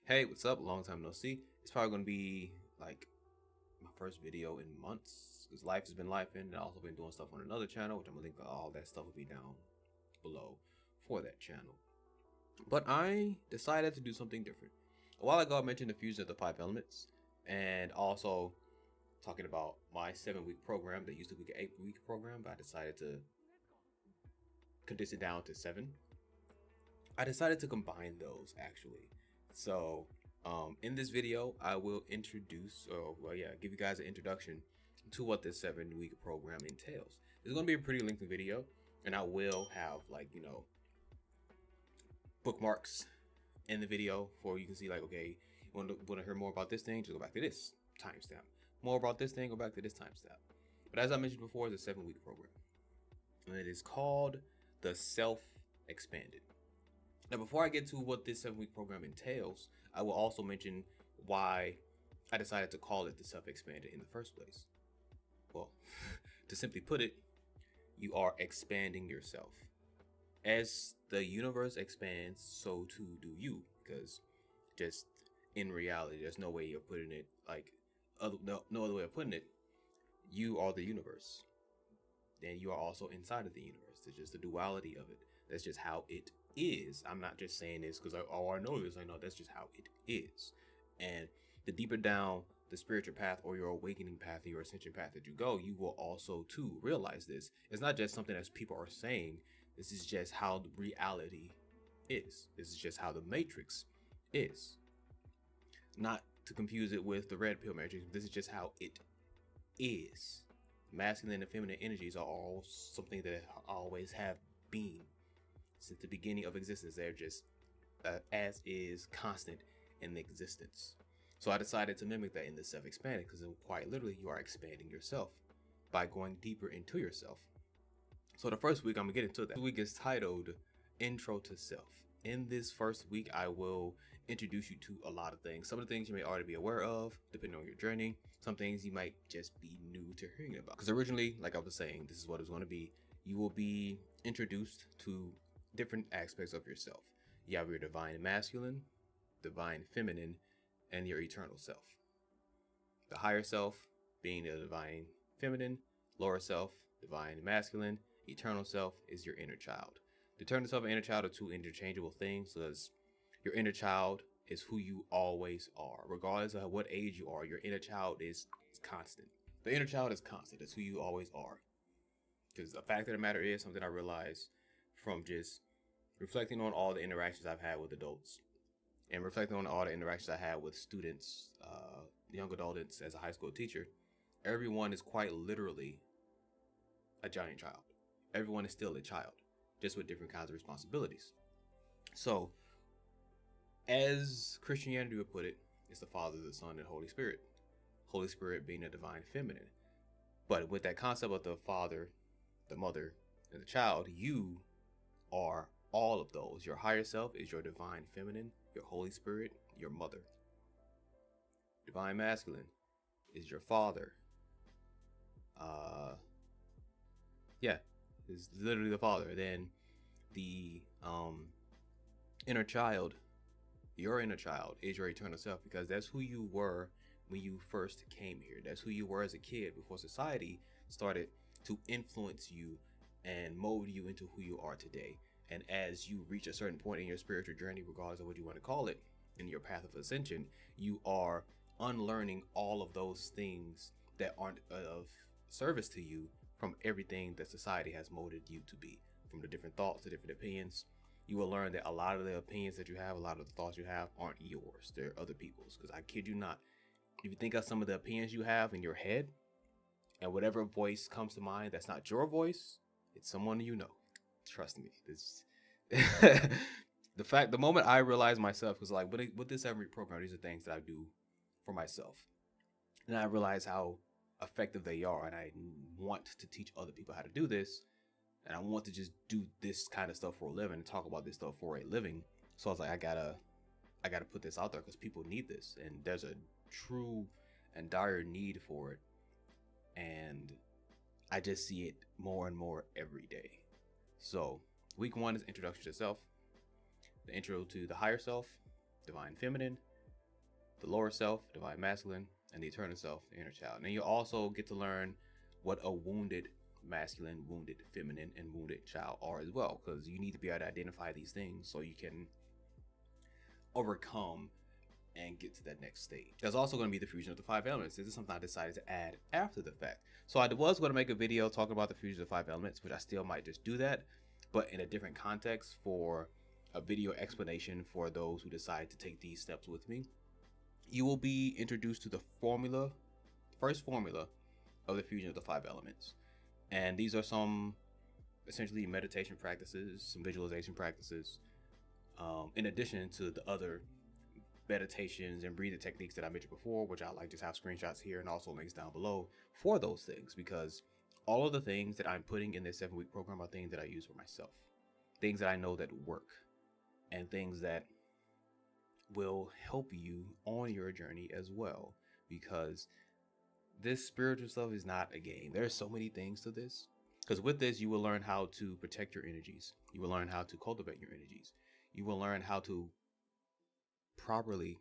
Hey, what's up? Long time no see. It's probably going to be like my first video in months because life has been life and I've also been doing stuff on another channel, which I'm going to link all that stuff will be down below for that channel. But I decided to do something different. A while ago, I mentioned the fusion of the 5 elements and also talking about my 7 week program that used to be an 8 week program, but I decided to condense it down to 7. I decided to combine those actually. So, in this video, I will introduce, or well, yeah, give you guys an introduction to what this 7 week program entails. It's going to be a pretty lengthy video, and I will have bookmarks in the video for you can see okay, you want to hear more about this thing, just go back to this timestamp. More about this thing, go back to this timestamp. But as I mentioned before, it's a 7 week program, and it is called the Self Expanded. Now, before I get to what this 7 week program entails, I will also mention why I decided to call it the Self Expanded in the first place. Well, to simply put it, you are expanding yourself. As the universe expands, so too do you. Because just in reality, there's no way of putting it no other way of putting it. You are the universe. And you are also inside of the universe. It's just the duality of it. That's just how it is. I'm not just saying this because I know this. I know that's just how it is. And the deeper down the spiritual path or your awakening path or your ascension path that you go, you will also too realize this. It's not just something that people are saying. This is just how the reality is. This is just how the matrix is. Not to confuse it with the red pill matrix. This is just how it is. Masculine and feminine energies are all something that always have been since the beginning of existence. They're just as is constant in existence. So I decided to mimic that in the Self Expanded because quite literally you are expanding yourself by going deeper into yourself. So the first week I'm gonna get into that. The week is titled Intro to Self. In this first week, I will introduce you to a lot of things. Some of the things you may already be aware of, depending on your journey. Some things you might just be new to hearing about. Because originally, like I was saying, this is what it's going to be. You will be introduced to different aspects of yourself. You have your divine masculine, divine feminine, and your eternal self. The higher self being the divine feminine, lower self, divine masculine, eternal self is your inner child. The eternal self and inner child are two interchangeable things because your inner child is who you always are. Regardless of what age you are, your inner child is constant. The inner child is constant. It's who you always are. Because the fact of the matter is something I realized from just reflecting on all the interactions I've had with adults and reflecting on all the interactions I had with students, young adults as a high school teacher. Everyone is quite literally a giant child. Everyone is still a child, just with different kinds of responsibilities. So, as Christianity would put it, it's the Father, the Son, and Holy Spirit. Holy Spirit being a divine feminine. But with that concept of the Father, the Mother, and the Child, you are all of those. Your higher self is your divine feminine, your Holy Spirit, your mother. Divine masculine is your father. Yeah, is literally the father. Then the inner child, your inner child is your eternal self because that's who you were when you first came here. That's who you were as a kid before society started to influence you and mold you into who you are today. And as you reach a certain point in your spiritual journey, regardless of what you want to call it, in your path of ascension, you are unlearning all of those things that aren't of service to you from everything that society has molded you to be, from the different thoughts, the different opinions. You will learn that a lot of the opinions that you have, a lot of the thoughts you have aren't yours. They're other people's. Because I kid you not, if you think of some of the opinions you have in your head and whatever voice comes to mind that's not your voice, it's someone you know. Trust me. This the moment I realized myself was like, with this every program, these are things that I do for myself. And I realize how effective they are. And I want to teach other people how to do this. And I want to just do this kind of stuff for a living and talk about this stuff for a living. So I was like, I gotta put this out there because people need this. And there's a true and dire need for it. And I just see it more and more every day. So week 1 is introduction to self, the intro to the higher self, divine feminine, the lower self, divine masculine, and the eternal self, the inner child. And you also get to learn what a wounded masculine, wounded feminine, and wounded child are as well, because you need to be able to identify these things so you can overcome and get to that next stage. There's also going to be the fusion of the 5 elements. This is something I decided to add after the fact. So I was going to make a video talking about the fusion of the 5 elements, which I still might just do that, but in a different context for a video explanation for those who decide to take these steps with me. You will be introduced to the formula, first formula of the fusion of the 5 elements. And these are some essentially meditation practices, some visualization practices, in addition to the other meditations and breathing techniques that I mentioned before, which I like just have screenshots here and also links down below for those things, because all of the things that I'm putting in this 7-week program are things that I use for myself, things that I know that work, and things that will help you on your journey as well, because this spiritual stuff is not a game. There's so many things to this, because with this you will learn how to protect your energies, you will learn how to cultivate your energies, you will learn how to properly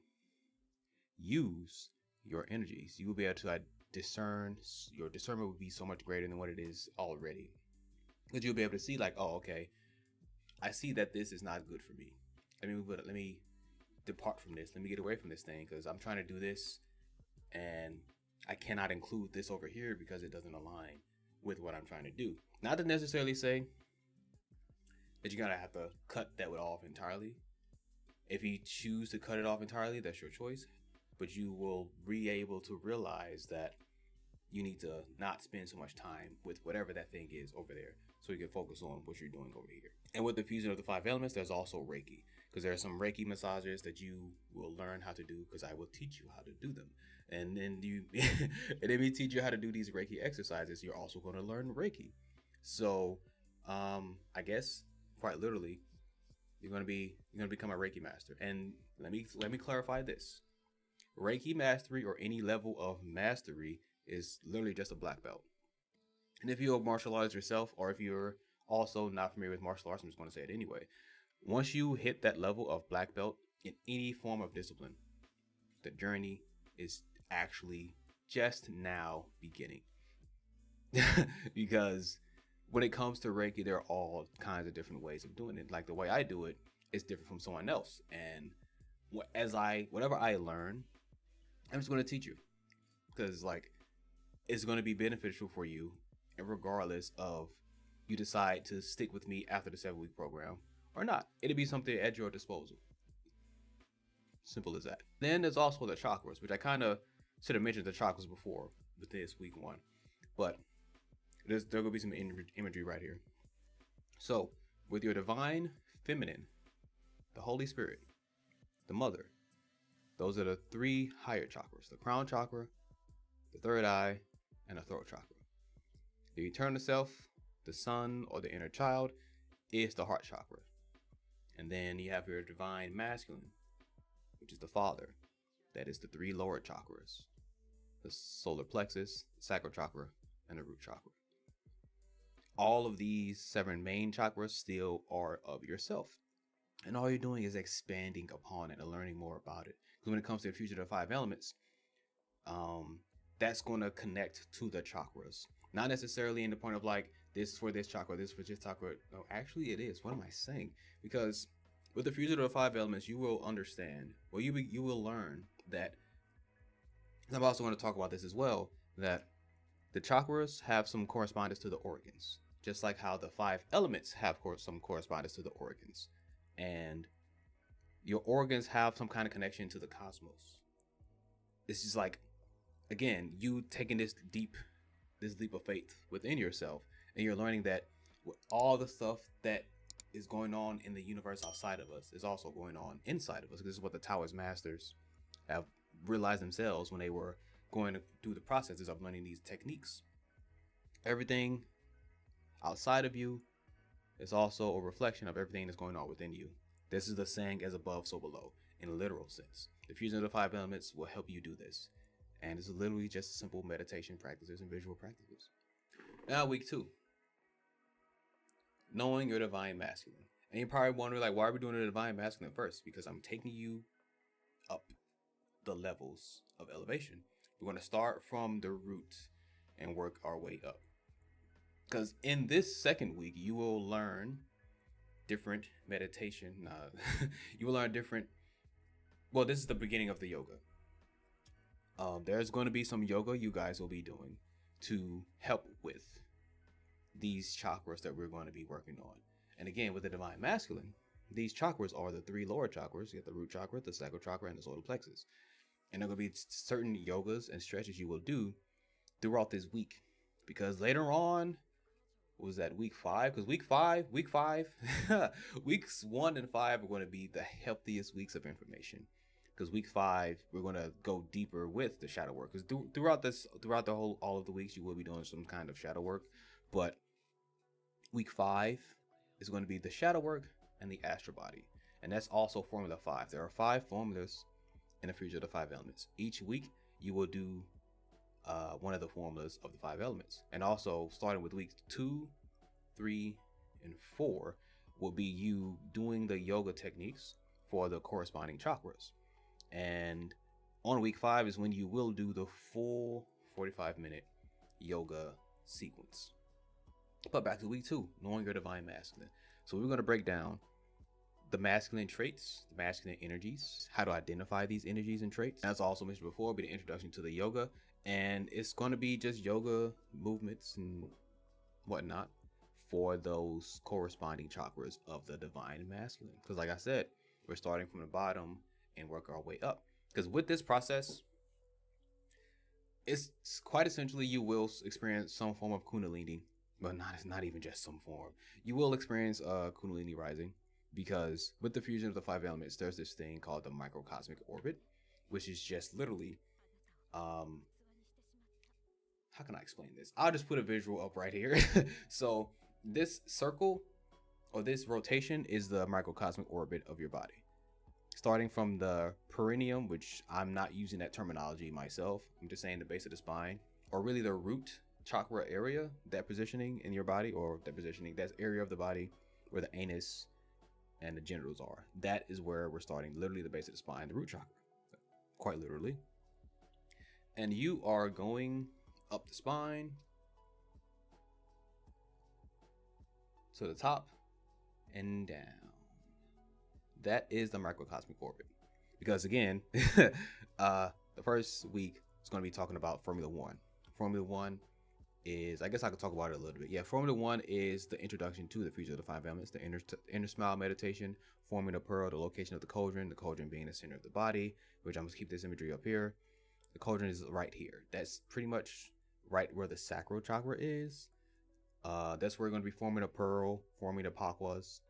use your energies. You will be able to discern. Your discernment will be so much greater than what it is already, because you'll be able to see like, oh, okay, I see that this is not good for me. Let me depart from this. Let me get away from this thing, because I'm trying to do this and I cannot include this over here because it doesn't align with what I'm trying to do. Not to necessarily say that you're gonna have to cut that off entirely. If you choose to cut it off entirely, that's your choice, but you will be able to realize that you need to not spend so much time with whatever that thing is over there, so you can focus on what you're doing over here. And with the fusion of the 5 elements, there's also Reiki, because there are some Reiki massages that you will learn how to do, because I will teach you how to do them. And then and then we teach you how to do these Reiki exercises. You're also going to learn Reiki. So I guess quite literally, you're going to become a Reiki master. And let me clarify this. Reiki mastery, or any level of mastery, is literally just a black belt. And if you're a martial artist yourself, or if you're also not familiar with martial arts, I'm just going to say it anyway. Once you hit that level of black belt in any form of discipline, the journey is actually just now beginning. Because when it comes to Reiki, there are all kinds of different ways of doing it. Like the way I do it is different from someone else. And whatever I learn, I'm just going to teach you, because like it's going to be beneficial for you, and regardless of you decide to stick with me after the 7-week program or not, it'll be something at your disposal. Simple as that. Then there's also the chakras, which I kind of should have mentioned the chakras before with this week 1, but there will be some imagery right here. So with your divine feminine, the Holy Spirit, the mother, those are the 3 higher chakras: the crown chakra, the third eye, and the throat chakra. The eternal self, the sun, or the inner child, is the heart chakra. And then you have your divine masculine, which is the father. That is the 3 lower chakras: the solar plexus, the sacral chakra, and the root chakra. All of these 7 main chakras still are of yourself. And all you're doing is expanding upon it and learning more about it. Because when it comes to the fusion of the 5 elements, that's going to connect to the chakras. Not necessarily in the point of like, this for this chakra, this for this chakra. No, actually it is. What am I saying? Because with the fusion of the 5 elements, you will understand, well, you will learn that, and I'm also going to talk about this as well, that the chakras have some correspondence to the organs, just like how the 5 elements have some correspondence to the organs. And your organs have some kind of connection to the cosmos. This is like, again, you taking this leap of faith within yourself, and you're learning that with all the stuff that is going on in the universe outside of us is also going on inside of us. This is what the Taoist masters have realized themselves when they were going through the processes of learning these techniques. Everything outside of you is also a reflection of everything that's going on within you. This is the saying, as above, so below, in a literal sense. The fusion of the 5 elements will help you do this. And it's literally just simple meditation practices and visual practices. Now, week 2. Knowing your divine masculine. And you're probably wondering, like, why are we doing the divine masculine first? Because I'm taking you up. the levels of elevation. We're going to start from the root and work our way up. Because in this second week, you will learn different meditation. You will learn different. Well, this is the beginning of the yoga. There's going to be some yoga you guys will be doing to help with these chakras that we're going to be working on. And again, with the divine masculine, these chakras are the 3 lower chakras. You have the root chakra, the sacral chakra, and the solar plexus. And there are going to be certain yogas and stretches you will do throughout this week. Because later on, was that week 5? Because week five, weeks 1 and 5 are going to be the healthiest weeks of information. Because week 5, we're going to go deeper with the shadow work. Because throughout all of the weeks, you will be doing some kind of shadow work. But week 5 is going to be the shadow work and the astral body. And that's also formula 5. There are 5 formulas in the future of the 5 elements. Each week, you will do one of the formulas of the 5 elements. And also, starting with weeks 2, 3, and 4, will be you doing the yoga techniques for the corresponding chakras. And on week 5 is when you will do the full 45-minute yoga sequence. But back to week 2, knowing your divine masculine. So we're going to break down the masculine traits, the masculine energies, how to identify these energies and traits. As I also mentioned before, will be the introduction to the yoga. And it's going to be just yoga movements and whatnot for those corresponding chakras of the divine masculine. Because like I said, we're starting from the bottom and work our way up. Because with this process, it's quite essentially you will experience some form of kundalini, but it's not even just some form. You will experience kundalini rising, because with the fusion of the 5 elements, there's this thing called the microcosmic orbit, which is just literally, how can I explain this? I'll just put a visual up right here. So this circle or this rotation is the microcosmic orbit of your body. Starting from the perineum, which I'm not using that terminology myself. I'm just saying the base of the spine, or really the root chakra area, that positioning in your body, or that positioning, that area of the body where the anus and the genitals are. That is where we're starting, literally the base of the spine, the root chakra, quite literally. And you are going up the spine to the top and down. That is the microcosmic orbit. Because again, the first week is going to be talking about Formula 1. Formula 1 is, I guess I could talk about it a little bit. Yeah, Formula 1 is the introduction to the future of the 5 elements, the inner smile meditation, forming the pearl, the location of the cauldron being the center of the body, which I'm going to keep this imagery up here. The cauldron is right here. That's pretty much right where the sacral chakra is. That's where we're going to be forming a pearl, forming the pakwas,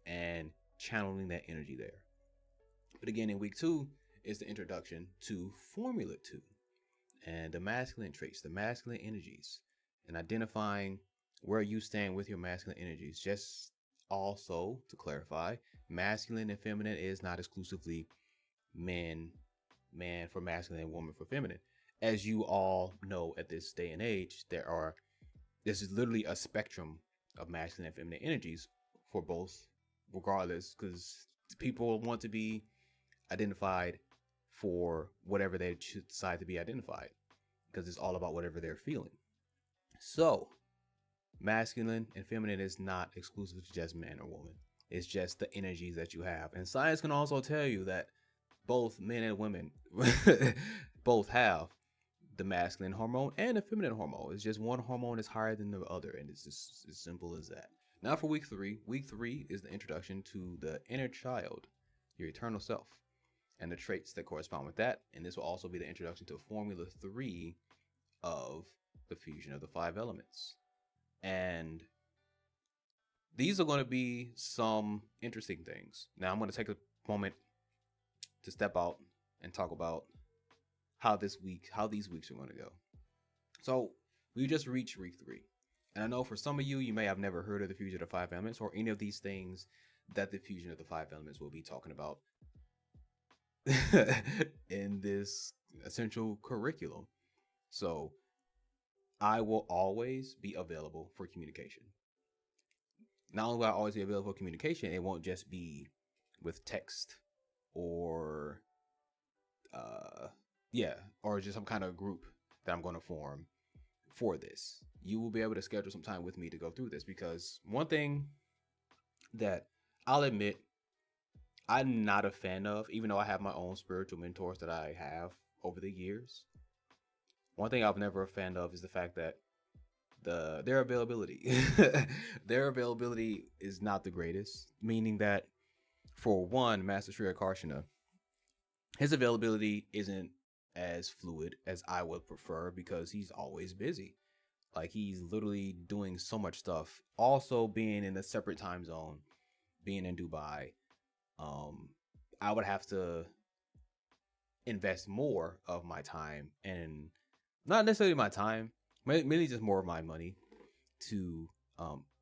and channeling that energy there. But again, in week 2 is the introduction to Formula 2 and the masculine traits, the masculine energies, and identifying where you stand with your masculine energies. Just also to clarify, masculine and feminine is not exclusively man for masculine and woman for feminine. As you all know, at this day and age, this is literally a spectrum of masculine and feminine energies for both, regardless, because people want to be identified for whatever they decide to be identified, because it's all about whatever they're feeling. So masculine and feminine is not exclusive to just man or woman. It's just the energies that you have. And science can also tell you that both men and women both have the masculine hormone and the feminine hormone. It's just one hormone is higher than the other, and it's just as simple as that. Now for week 3. Week 3 is the introduction to the inner child, your eternal self, and the traits that correspond with that. And this will also be the introduction to Formula 3 of the fusion of the 5 elements. And these are going to be some interesting things. Now I'm going to take a moment to step out and talk about how these weeks are going to go. So we just reached week 3. And I know for some of you, you may have never heard of the fusion of the 5 elements or any of these things that the fusion of the 5 elements will be talking about in this essential curriculum. So I will always be available for communication. Not only will I always be available for communication, it won't just be with text or yeah, or just some kind of group that I'm going to form for this. You will be able to schedule some time with me to go through this, because one thing that I'll admit I'm not a fan of, even though I have my own spiritual mentors that I have over the years, one thing I've never a fan of is the fact that their availability their availability is not the greatest, meaning that, for one, Master Sri Akarshana, his availability isn't as fluid as I would prefer, because he's always busy. Like, he's literally doing so much stuff. Also, being in a separate time zone, being in Dubai, I would have to invest more of my time, and not necessarily my time, mainly just more of my money, to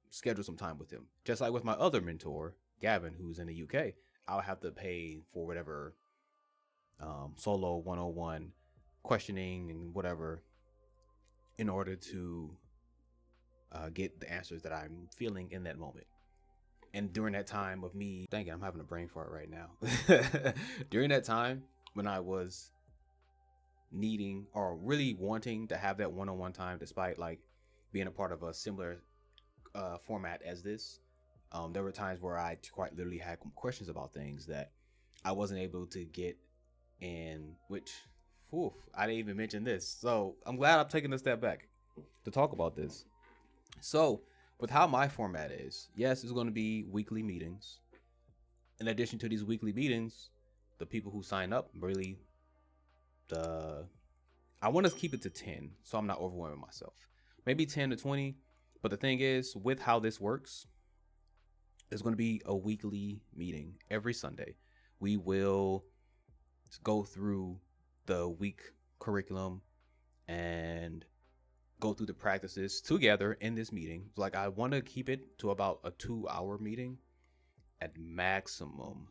schedule some time with him. Just like with my other mentor, Gavin, who's in the UK, I'll have to pay for whatever solo 101 questioning and whatever in order to get the answers that I'm feeling in that moment. And during that time of me, dang it, I'm having a brain fart right now. During that time when I was needing or really wanting to have that one-on-one time, despite like being a part of a similar format as this, there were times where I quite literally had questions about things that I wasn't able to get in, which, I didn't even mention this. So I'm glad I'm taking a step back to talk about this. So with how my format is, yes, it's going to be weekly meetings. In addition to these weekly meetings, the people who sign up, really, I want to keep it to 10, so I'm not overwhelming myself. Maybe 10 to 20. But the thing is, with how this works, there's going to be a weekly meeting every Sunday. We will go through the week curriculum and go through the practices together in this meeting. Like, I want to keep it to about a 2-hour meeting at maximum.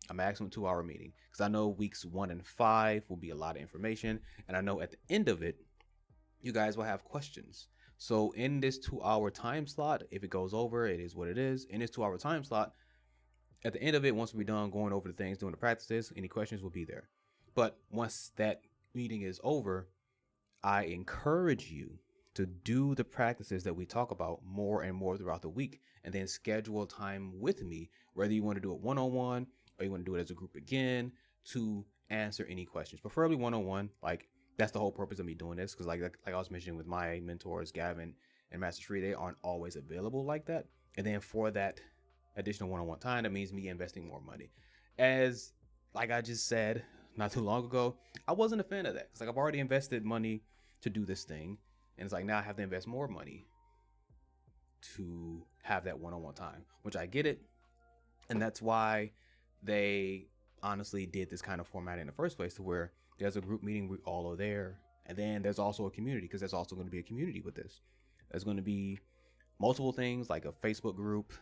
A maximum 2-hour meeting, because I know weeks 1 and 5 will be a lot of information, and I know at the end of it you guys will have questions. So in this 2-hour time slot, if it goes over, it is what it is. In this 2-hour time slot, at the end of it, once we're done going over the things, doing the practices, any questions will be there. But once that meeting is over, I encourage you to do the practices that we talk about more and more throughout the week, and then schedule time with me, whether you want to do it one-on-one or you want to do it as a group again, to answer any questions, preferably one-on-one. Like, that's the whole purpose of me doing this, because like I was mentioning with my mentors, Gavin and Master Sri, they aren't always available like that. And then for that additional one-on-one time, that means me investing more money. As like I just said not too long ago, I wasn't a fan of that, because like I've already invested money to do this thing, and it's like now I have to invest more money to have that one-on-one time, which I get it. And that's why they honestly did this kind of format in the first place, to where there's a group meeting, we all are there, and then there's also a community, because there's also going to be a community with this. There's going to be multiple things, like a Facebook group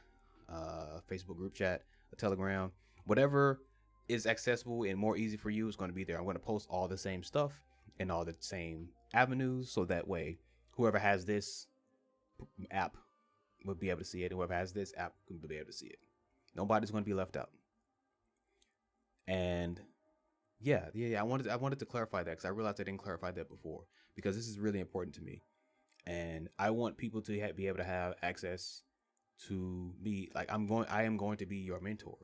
chat, a Telegram, whatever is accessible and more easy for you is going to be there. I'm going to post all the same stuff in all the same avenues, so that way whoever has this app will be able to see it, and whoever has this app will be able to see it. Nobody's going to be left out. And yeah, I wanted to clarify that, because I realized I didn't clarify that before, because this is really important to me, and I want people to be able to have access to me. Like, I am going to be your mentor.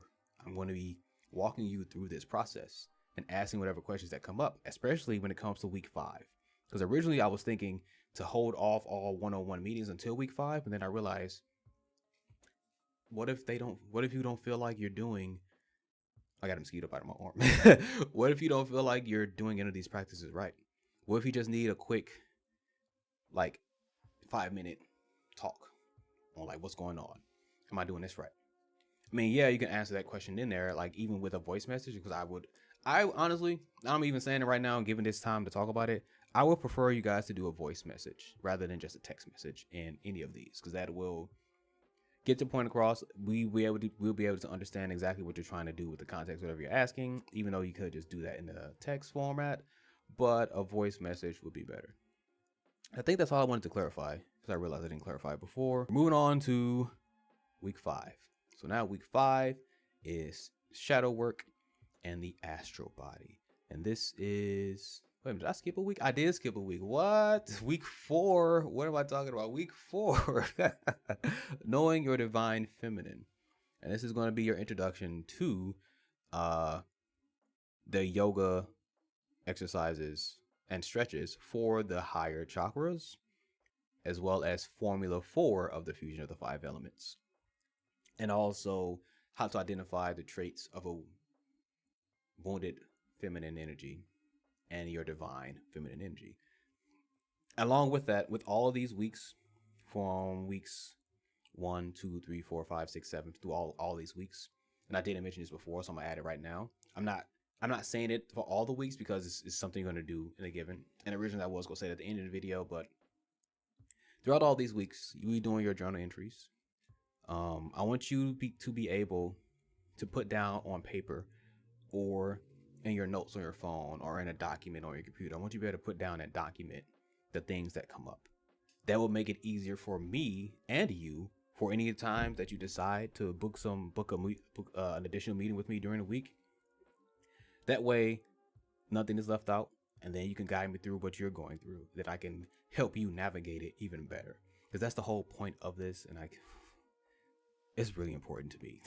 I'm going to be walking you through this process and asking whatever questions that come up, especially when it comes to week 5. Because originally I was thinking to hold off all one-on-one meetings until week 5, and then I realized, what if you don't feel like you're doing, I got a mosquito bite on my arm. What if you don't feel like you're doing any of these practices right? What if you just need a quick, like, 5-minute talk on like what's going on? Am I doing this right? I mean, yeah, you can answer that question in there, like even with a voice message, because I honestly, I'm even saying it right now and giving this time to talk about it, I would prefer you guys to do a voice message rather than just a text message in any of these, because that will get the point across. We'll be able to understand exactly what you're trying to do with the context, whatever you're asking, even though you could just do that in the text format, but a voice message would be better. I think that's all I wanted to clarify, because I realized I didn't clarify before. Moving on to week 5. So now week 5 is shadow work and the astral body. And this is, wait a minute, did I skip a week? I did skip a week. What? Week 4? What am I talking about? Week 4. Knowing your divine feminine. And this is going to be your introduction to the yoga exercises and stretches for the higher chakras, as well as Formula 4 of the fusion of the 5 elements. And also how to identify the traits of a wounded feminine energy and your divine feminine energy. Along with that, with all of these weeks, from weeks 1, 2, 3, 4, 5, 6, 7, through all these weeks, and I didn't mention this before, so I'm gonna add it right now. I'm not saying it for all the weeks because it's something you're gonna do in a given. And originally I was gonna say it at the end of the video, but throughout all these weeks, you be doing your journal entries. I want you to be able to put down on paper or in your notes on your phone or in a document on your computer. I want you to be able to put down and document the things that come up. That will make it easier for me and you for any time that you decide to book an additional meeting with me during the week. That way, nothing is left out, and then you can guide me through what you're going through, that I can help you navigate it even better. Because that's the whole point of this, and it's really important to me.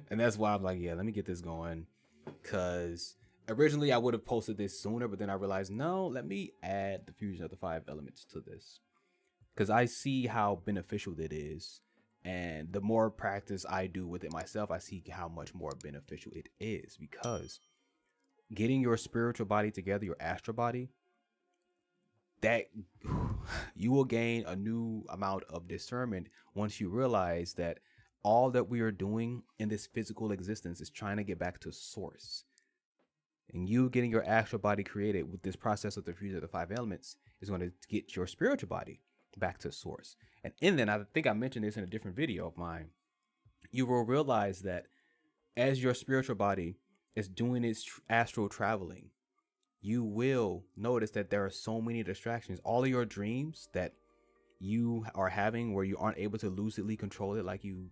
And that's why I'm like, yeah, let me get this going. Because originally I would have posted this sooner, but then I realized, no, let me add the fusion of the 5 elements to this. Because I see how beneficial it is. And the more practice I do with it myself, I see how much more beneficial it is. Because getting your spiritual body together, your astral body, that you will gain a new amount of discernment once you realize that all that we are doing in this physical existence is trying to get back to source. And you getting your astral body created with this process of the fusion of the 5 elements is going to get your spiritual body back to source. And then I think I mentioned this in a different video of mine. You will realize that as your spiritual body is doing its astral traveling, you will notice that there are so many distractions. All of your dreams that you are having where you aren't able to lucidly control it like you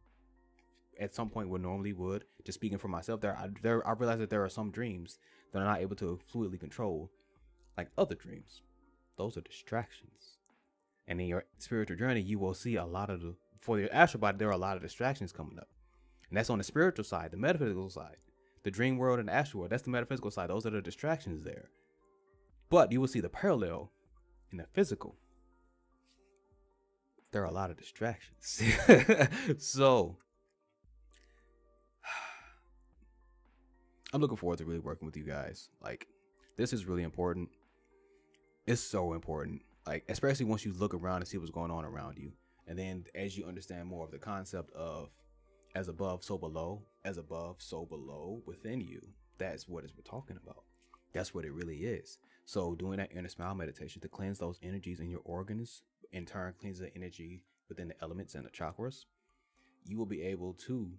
at some point would normally would. Just speaking for myself, I realize that there are some dreams that I'm not able to fluidly control like other dreams. Those are distractions. And in your spiritual journey, you will see for your astral body, there are a lot of distractions coming up. And that's on the spiritual side, the metaphysical side. The dream world and the astral world, that's the metaphysical side. Those are the distractions there. But you will see the parallel in the physical. There are a lot of distractions. So I'm looking forward to really working with you guys. Like, this is really important. It's so important. Like, especially once you look around and see what's going on around you. And then as you understand more of the concept of as above, so below, as above, so below within you. That's what we're talking about. That's what it really is. So doing that inner smile meditation to cleanse those energies in your organs, in turn cleanse the energy within the elements and the chakras, you will be able to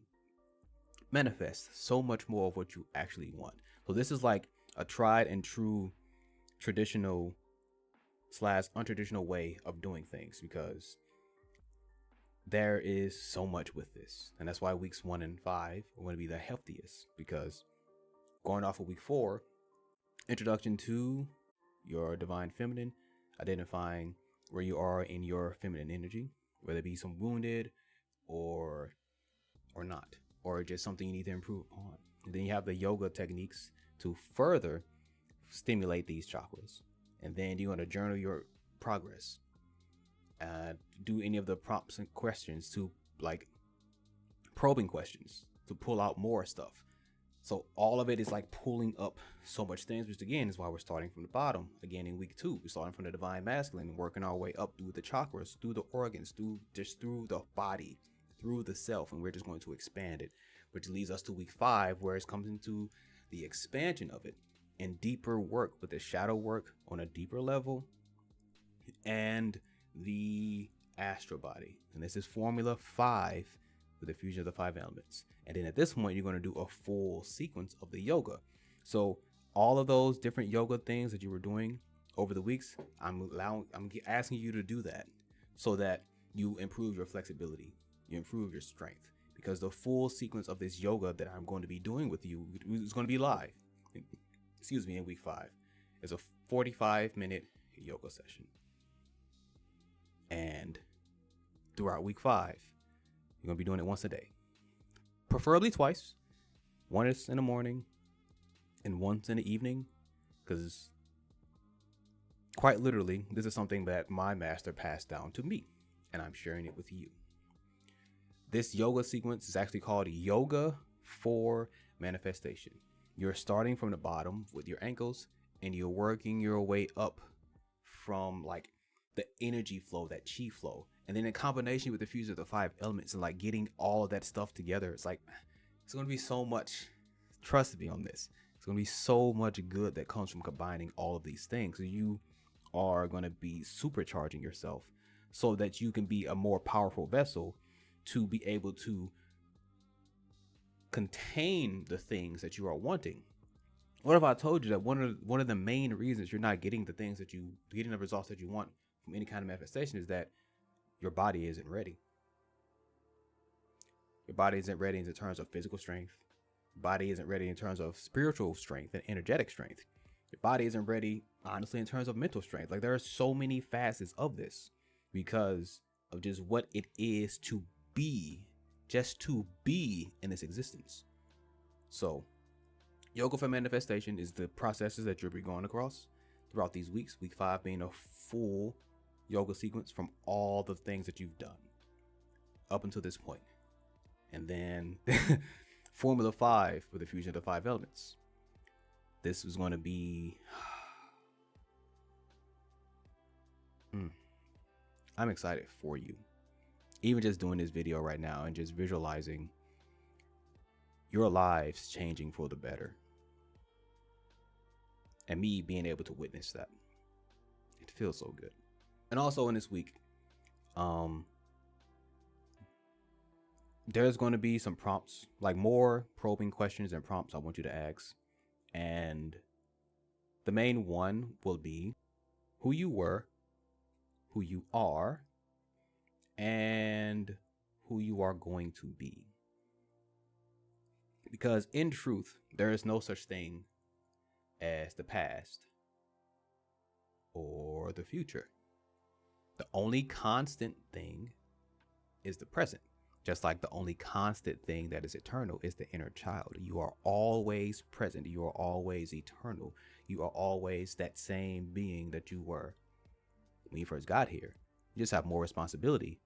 manifest so much more of what you actually want. So this is like a tried and true traditional / untraditional way of doing things, because there is so much with this. And that's why weeks 1 and 5 are going to be the healthiest, because going off of week 4, introduction to your divine feminine, identifying where you are in your feminine energy, whether it be some wounded or not, or just something you need to improve upon. And then you have the yoga techniques to further stimulate these chakras. And then you're going to journal your progress. Do any of the prompts and questions to, like, probing questions to pull out more stuff. So all of it is like pulling up so much things, which again is why we're starting from the bottom. Again, in week 2, we're starting from the divine masculine and working our way up through the chakras, through the organs, through the body, through the self, and we're just going to expand it, which leads us to week 5, where it comes into the expansion of it and deeper work with the shadow work on a deeper level and the astral body. And this is Formula 5 with the fusion of the 5 elements. And then at this point, you're going to do a full sequence of the yoga. So all of those different yoga things that you were doing over the weeks, I'm asking you to do that so that you improve your flexibility, you improve your strength, because the full sequence of this yoga that I'm going to be doing with you is going to be live. in week 5 is a 45-minute yoga session. And throughout week 5, you're going to be doing it once a day, preferably twice. One is in the morning and once in the evening, because quite literally, this is something that my master passed down to me, and I'm sharing it with you. This yoga sequence is actually called Yoga for Manifestation. You're starting from the bottom with your ankles, and you're working your way up from like the energy flow, that chi flow, and then in combination with the fusion of the 5 elements and like getting all of that stuff together. It's like, it's going to be so much, trust me on this. It's going to be so much good that comes from combining all of these things. So you are going to be supercharging yourself so that you can be a more powerful vessel to be able to contain the things that you are wanting. What if I told you that one of the main reasons you're not getting the results that you want from any kind of manifestation is that your body isn't ready. Your body isn't ready in terms of physical strength. Your body isn't ready in terms of spiritual strength and energetic strength. Your body isn't ready, honestly, in terms of mental strength. Like, there are so many facets of this because of just what it is to be, just to be in this existence. So, yoga for manifestation is the processes that you'll be going across throughout these weeks. Week 5 being a full yoga sequence from all the things that you've done up until this point. And then Formula 5 for the fusion of the 5 elements. This is going to be... I'm excited for you. Even just doing this video right now and just visualizing your lives changing for the better. And me being able to witness that. It feels so good. And also in this week, there's going to be some prompts, like more probing questions and prompts I want you to ask. And the main one will be who you were, who you are, and who you are going to be. Because in truth, there is no such thing as the past or the future. The only constant thing is the present. Just like the only constant thing that is eternal is the inner child. You are always present. You are always eternal. You are always that same being that you were when you first got here. You just have more responsibility.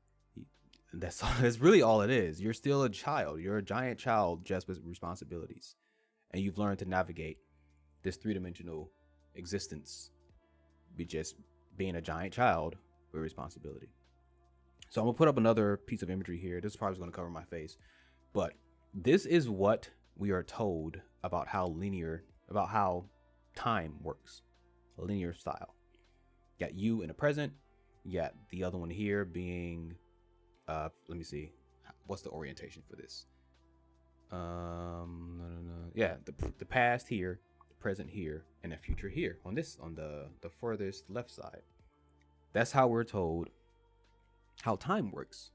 That's really all it is. You're still a child. You're a giant child just with responsibilities. And you've learned to navigate this 3-dimensional existence by just being a giant child with responsibility. So I'm going to put up another piece of imagery here. This is probably going to cover my face. But this is what we are told about how time works. A linear style. You got you in the present. You got the other one here being, let me see. What's the orientation for this? Yeah, the past here, the present here, and the future here on the furthest left side. That's how we're told how time works.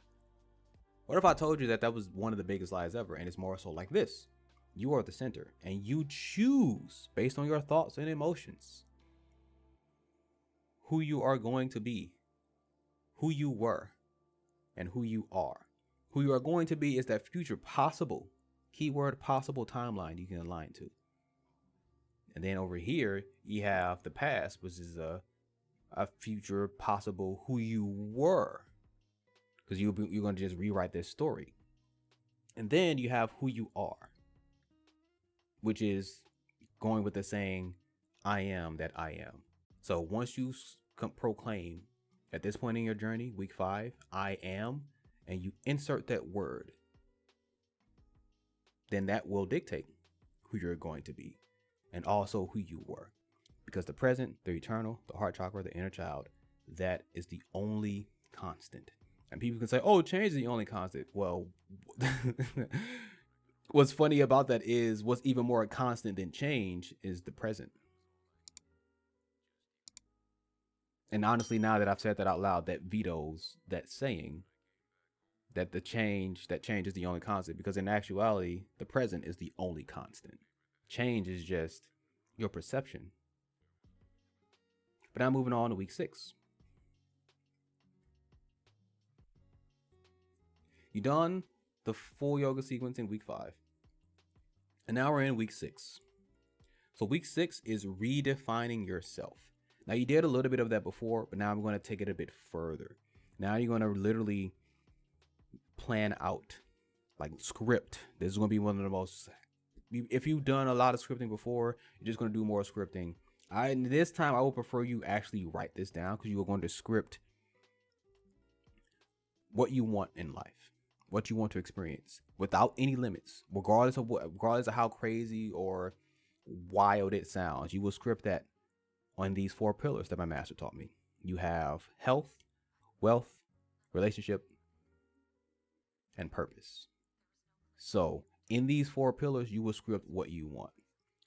What if I told you that was one of the biggest lies ever, and it's more so like this? You are the center, and you choose based on your thoughts and emotions who you are going to be, who you were, and who you are. Who you are going to be is that future possible, keyword possible timeline you can align to. And then over here, you have the past, which is a future possible who you were. Because you're going to just rewrite this story. And then you have who you are, which is going with the saying, I am that I am. So once you proclaim at this point in your journey, week 5, I am, and you insert that word, then that will dictate who you're going to be and also who you were. Because the present, the eternal, the heart chakra, the inner child, that is the only constant. And people can say, oh, change is the only constant. Well, what's funny about that is what's even more constant than change is the present. And honestly, now that I've said that out loud, that vetoes that saying that change is the only constant, because in actuality, the present is the only constant. Change is just your perception. But now moving on to week 6. You done the full yoga sequence in week 5. And now we're in week 6. So week 6 is redefining yourself. Now you did a little bit of that before, but now I'm going to take it a bit further. Now you're going to literally plan out, like script. This is going to be one of the most, if you've done a lot of scripting before, you're just going to do more scripting. This time I would prefer you actually write this down, because you are going to script what you want in life, what you want to experience without any limits, regardless of how crazy or wild it sounds. You will script that on these 4 pillars that my master taught me. You have health, wealth, relationship, and purpose. So in these 4 pillars, you will script what you want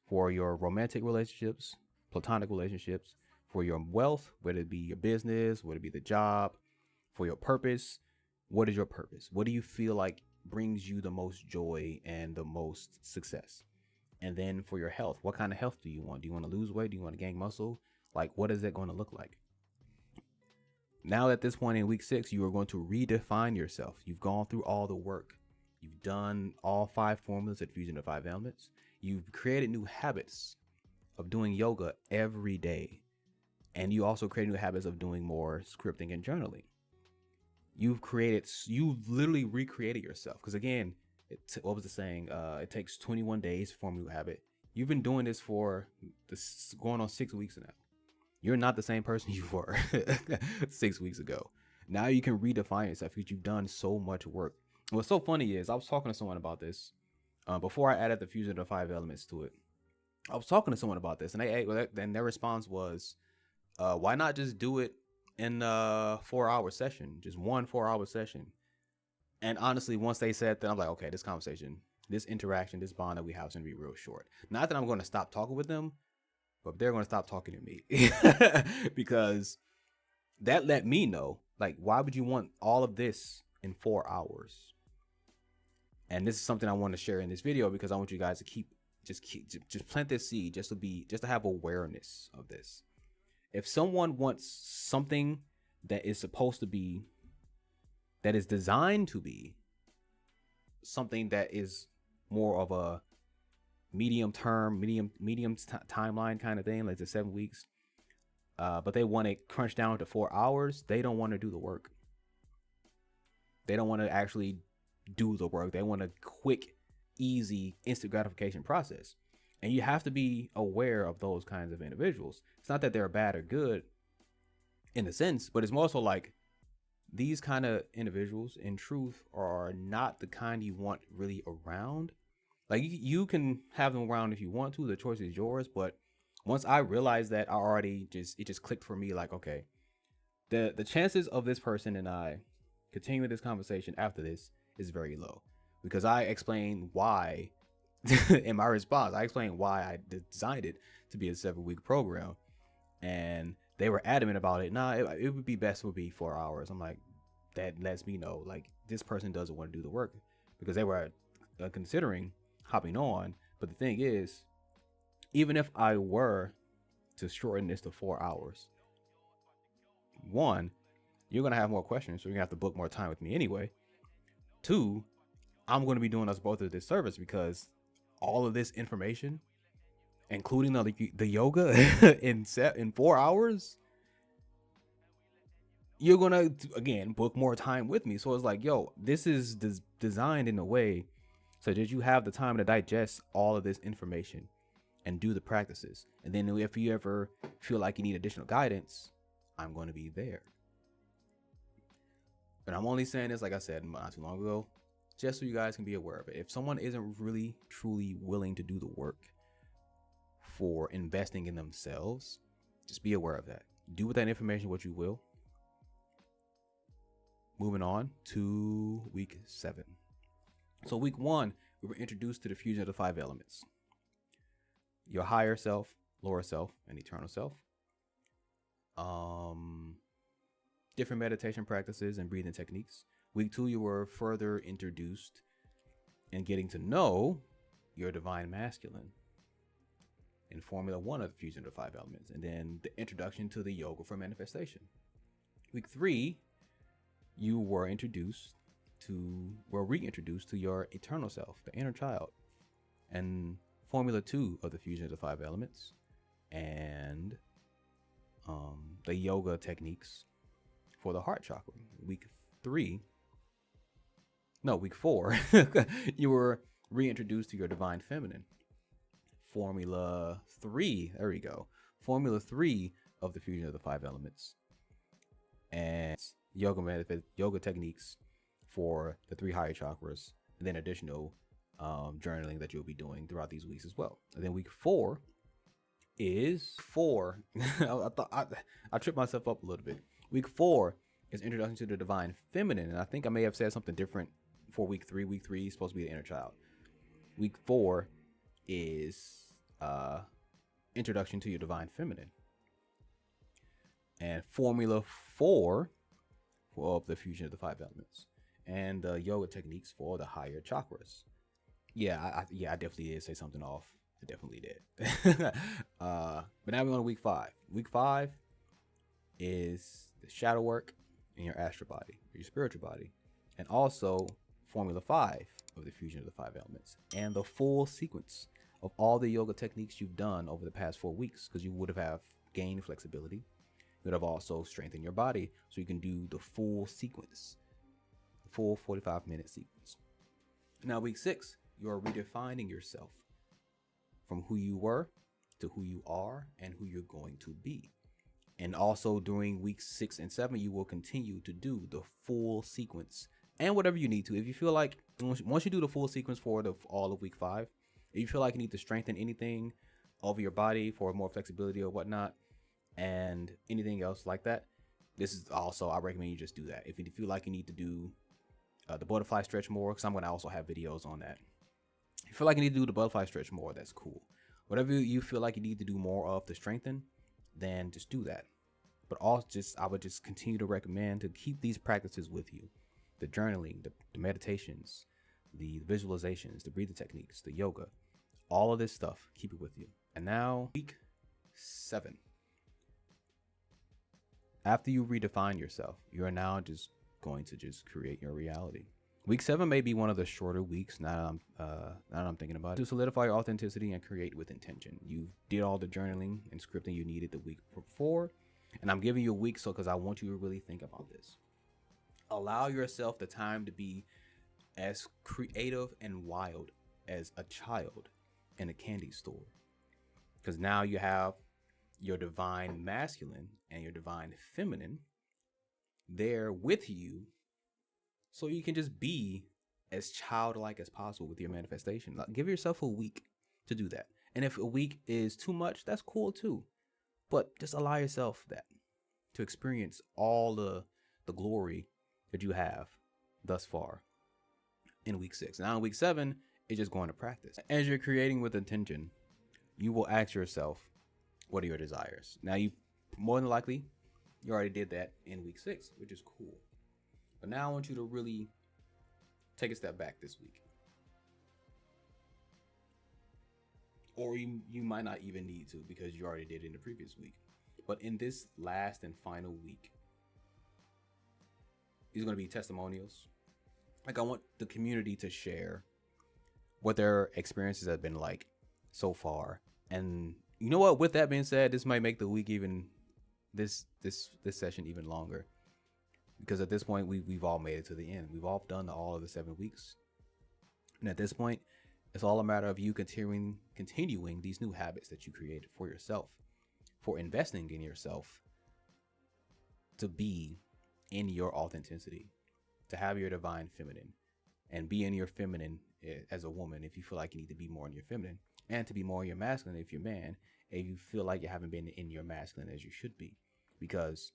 for your romantic relationships, platonic relationships, for your wealth, whether it be your business, whether it be the job, for your purpose. What is your purpose? What do you feel like brings you the most joy and the most success? And then for your health, what kind of health do you want? Do you want to lose weight? Do you want to gain muscle? Like, what is it going to look like? Now at this point in week 6, you are going to redefine yourself. You've gone through all the work. You've done all 5 formulas at Fusion of 5 Elements. You've created new habits of doing yoga every day. And you also create new habits of doing more scripting and journaling. You've literally recreated yourself. Because again, what was the saying? It takes 21 days to form a new habit. You've been doing this for going on 6 weeks now. You're not the same person you were 6 weeks ago. Now you can redefine yourself because you've done so much work. What's so funny is I was talking to someone about this before I added the Fusion of the 5 Elements to it. I was talking to someone about this, and their response was, why not just do it in a 4-hour session, just one 4-hour session? And honestly, once they said that, I'm like, okay, this conversation, this interaction, this bond that we have is going to be real short. Not that I'm going to stop talking with them, but they're going to stop talking to me because that let me know, like, why would you want all of this in 4 hours? And this is something I want to share in this video because I want you guys to just plant this seed, just to have awareness of this. If someone wants something that is designed to be something that is more of a medium timeline kind of thing, like the 7 weeks, but they want it crunched down to 4 hours, they don't want to do the work. They don't want to actually do the work. They want a quick, easy, instant gratification process. And you have to be aware of those kinds of individuals. It's not that they're bad or good in a sense, but it's more so like these kind of individuals in truth are not the kind you want really around. Like you can have them around if you want to, the choice is yours. But once I realized that, it just clicked for me, like, okay, the chances of this person and I continuing this conversation after this is very low, because I explained why in my response. I explained why I designed it to be a 7-week program, and they were adamant about it. Nah, it would be best would be 4 hours. I'm like, that lets me know, like, this person doesn't want to do the work, because they were considering hopping on. But the thing is, even if I were to shorten this to 4 hours, one, you're going to have more questions, so you're going to have to book more time with me anyway. Two, I'm going to be doing us both a disservice, because all of this information, including the yoga in 4 hours, you're going to, again, book more time with me. So it's like, yo, this is designed in a way so that you have the time to digest all of this information and do the practices. And then if you ever feel like you need additional guidance, I'm going to be there. But I'm only saying this, like I said not too long ago, just so you guys can be aware of it. If someone isn't really, truly willing to do the work for investing in themselves, just be aware of that. Do with that information what you will. Moving on to week 7. So week 1, we were introduced to the fusion of the 5 elements: your higher self, lower self, and eternal self. Different meditation practices and breathing techniques. Week 2, you were further introduced in getting to know your divine masculine. in Formula 1 of the fusion of the 5 elements. And then the introduction to the yoga for manifestation. Week 3, you were reintroduced to your eternal self, the inner child, and Formula 2 of the fusion of the 5 elements, and the yoga techniques for the heart chakra. Week 4, you were reintroduced to your divine feminine. Formula 3, there we go. Formula 3 of the fusion of the 5 elements, and yoga techniques for the 3 higher chakras, and then additional journaling that you'll be doing throughout these weeks as well. And then week 4 is I tripped myself up a little bit. Week 4 is introduction to the divine feminine, and I think I may have said something different for week 3. Week 3 is supposed to be the inner child. Week 4 is introduction to your divine feminine, and Formula 4 of the fusion of the 5 elements, and the yoga techniques for the higher chakras. I definitely did say something off. I definitely did. But now we're on to week 5. Week 5 is the shadow work in your astral body, your spiritual body, and also Formula 5 of the fusion of the 5 elements, and the full sequence of all the yoga techniques you've done over the past 4 weeks, because you would have gained flexibility. You would have also strengthened your body so you can do the full sequence, the full 45-minute sequence. Now, week 6, you're redefining yourself from who you were to who you are and who you're going to be. And also during weeks 6 and 7, you will continue to do the full sequence and whatever you need to. If you feel like once you do the full sequence for all of week 5, if you feel like you need to strengthen anything over your body for more flexibility or whatnot, and anything else like that, this is also, I recommend you just do that. If you feel like you need to do the butterfly stretch more, because I'm going to also have videos on that. If you feel like you need to do the butterfly stretch more, that's cool. Whatever you feel like you need to do more of to strengthen, then just do that. But also I would just continue to recommend to keep these practices with you. The journaling, the meditations, the visualizations, the breathing techniques, the yoga, all of this stuff, keep it with you. And now, week 7. After you redefine yourself, you are now just going to just create your reality. Week 7 may be one of the shorter weeks now that I'm thinking about it. To solidify your authenticity and create with intention. You did all the journaling and scripting you needed the week before, and I'm giving you a week because I want you to really think about this. Allow yourself the time to be as creative and wild as a child in a candy store, because now you have your divine masculine and your divine feminine there with you, so you can just be as childlike as possible with your manifestation. Give yourself a week to do that. And if a week is too much, that's cool too. But just allow yourself that to experience all the glory that you have thus far in week 6. Now in week 7, it's just going to practice. As you're creating with intention, you will ask yourself, what are your desires? Now, you more than likely, you already did that in week 6, which is cool. But now I want you to really take a step back this week. Or you might not even need to, because you already did it in the previous week. But in this last and final week, these are going to be testimonials. Like, I want the community to share what their experiences have been like so far. And you know what? With that being said, this might make the week even this session even longer, because at this point we've all made it to the end. We've all done all of the 7 weeks, and at this point, it's all a matter of you continuing these new habits that you created for yourself, for investing in yourself, to be in your authenticity, to have your divine feminine, and be in your feminine as a woman if you feel like you need to be more in your feminine, and to be more in your masculine if you're a man, and you feel like you haven't been in your masculine as you should be, because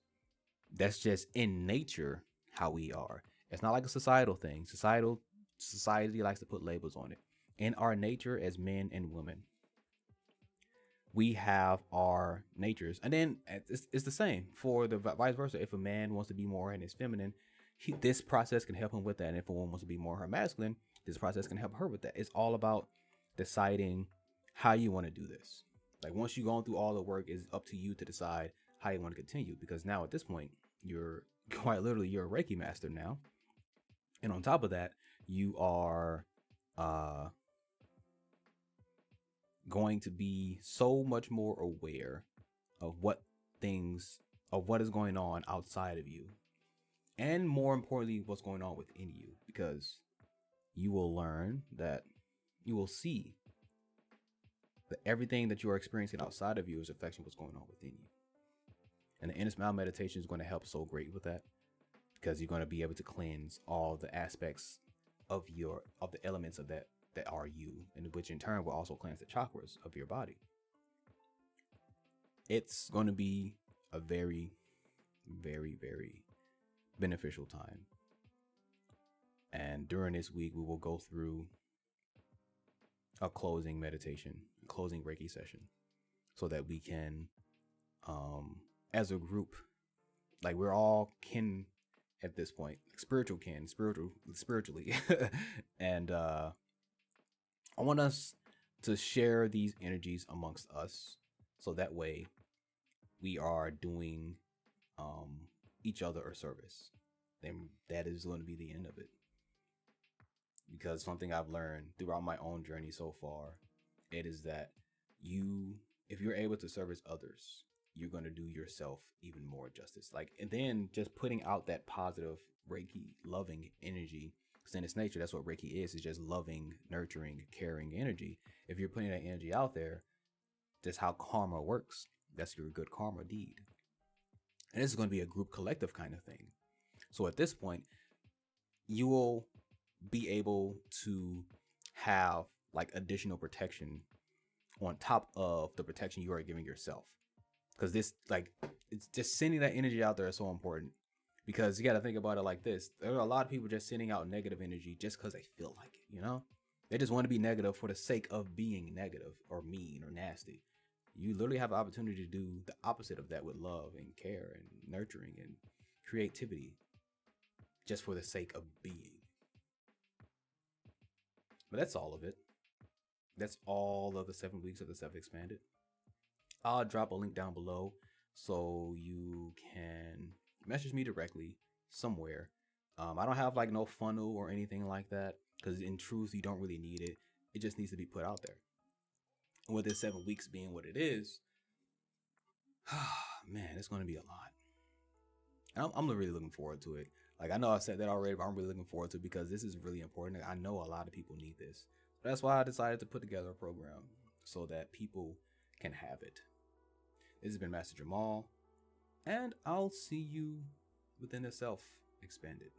that's just in nature how we are. It's not like a societal thing. Society likes to put labels on it. In our nature as men and women, we have our natures, and then it's the same for the vice versa. If a man wants to be more in his feminine, this process can help him with that. And if a woman wants to be more her masculine, this process can help her with that. It's all about deciding how you want to do this. Like once you've gone through all the work, it's up to you to decide how you want to continue. Because now at this point, you're quite literally you're a Reiki master now, and on top of that, you are going to be so much more aware of what is going on outside of you, and more importantly, what's going on within you, because you will learn that you will see that everything that you are experiencing outside of you is affecting what's going on within you. And the inner smile meditation is going to help so great with that, because you're going to be able to cleanse all the aspects of the elements of that are you, and which in turn will also cleanse the chakras of your body. It's going to be a very, very, very beneficial time. And during this week, we will go through a closing meditation, a closing Reiki session, so that we can, as a group, like we're all kin at this point, like spiritual kin, spiritually. And I want us to share these energies amongst us, so that way we are doing each other a service. Then that is going to be the end of it. Because something I've learned throughout my own journey so far, it is that if you're able to service others, you're going to do yourself even more justice. Like, and then just putting out that positive Reiki loving energy, because in its nature, that's what Reiki is just loving, nurturing, caring energy. If you're putting that energy out there, that's how karma works. That's your good karma deed. And this is going to be a group collective kind of thing. So at this point, you will be able to have like additional protection on top of the protection you are giving yourself. Because this, like, it's just sending that energy out there is so important. Because you got to think about it like this. There are a lot of people just sending out negative energy just because they feel like it, you know? They just want to be negative for the sake of being negative or mean or nasty. You literally have an opportunity to do the opposite of that with love and care and nurturing and creativity, just for the sake of being. But that's all of it. That's all of the 7 weeks of the Self-Expanded. I'll drop a link down below so you can message me directly somewhere. I don't have like no funnel or anything like that, because in truth, you don't really need it. It just needs to be put out there. And with this 7 weeks being what it is, man, it's going to be a lot. And I'm really looking forward to it. Like, I know I said that already, but I'm really looking forward to it because this is really important. I know a lot of people need this. That's why I decided to put together a program so that people can have it. This has been Master Jamal, and I'll see you within the Self-Expanded.